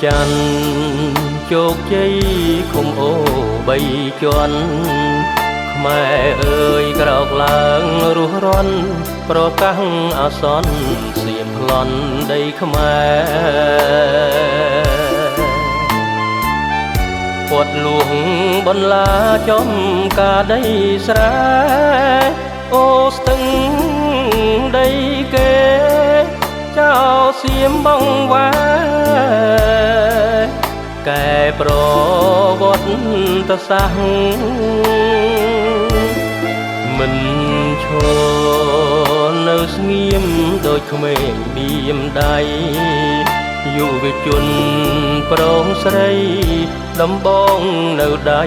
ច័ន្ទជោគជ័យឃុំអូបីជាន់ខ្មែរអើយក្រោកឡើងរស់រាន់ប្រកាសអាសន្នសៀមប្លន់ដីខ្មែរពាត់លួងបន្លាចំការដីស្រែអូស្ទឹងដីគេចៅសៀមបងវ៉ាកែប្រវត្តិសាស្ត្រមិនឈរនៅស្ងៀមដូចក្មេងបៀមដៃយុវជនប្រុសស្រីដំបងនៅដៃ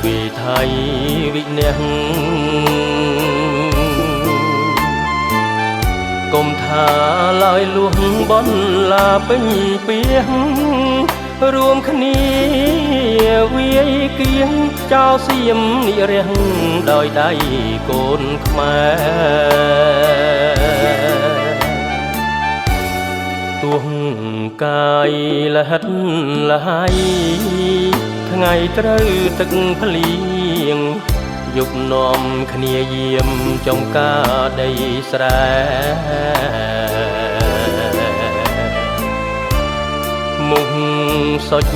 វិថីវិនះកុំថាឡើយលួងបនឡាពេញពីងរួមគ្នាវាយគៀងចោលសៀមនិរះដោយដៃកូនខ្មែរទោះកាយលហិតលហើយថ្ងៃត្រូវទឹកភ្លៀងយប់នាំគ្នាយាមចំការដីស្រែមុខសុច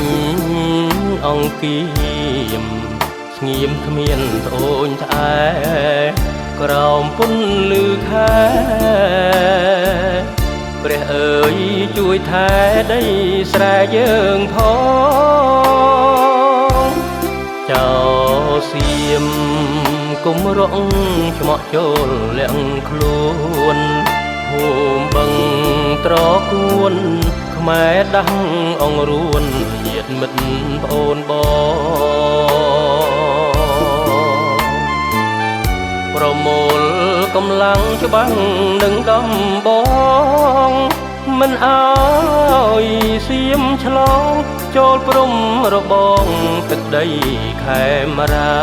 អង្គៀមស្ងៀមគ្មានត្អូញត្អែក្រោមពន្លឺខែព្រះអើយជួយថែដីស្រែយើងផងចៅសៀមគុំរងឆ្មក់ចូលលាក់ខ្លួនហូមបឹងត្រគួនខ្មែរដាស់អង្រួនញាតិមិត្តប្អូនបងប្រមូលកម្លាំងច្បាំងនឹងដំបងមិនអើយសៀមឆ្លងចូលព្រំរបងទឹកដីខេមរា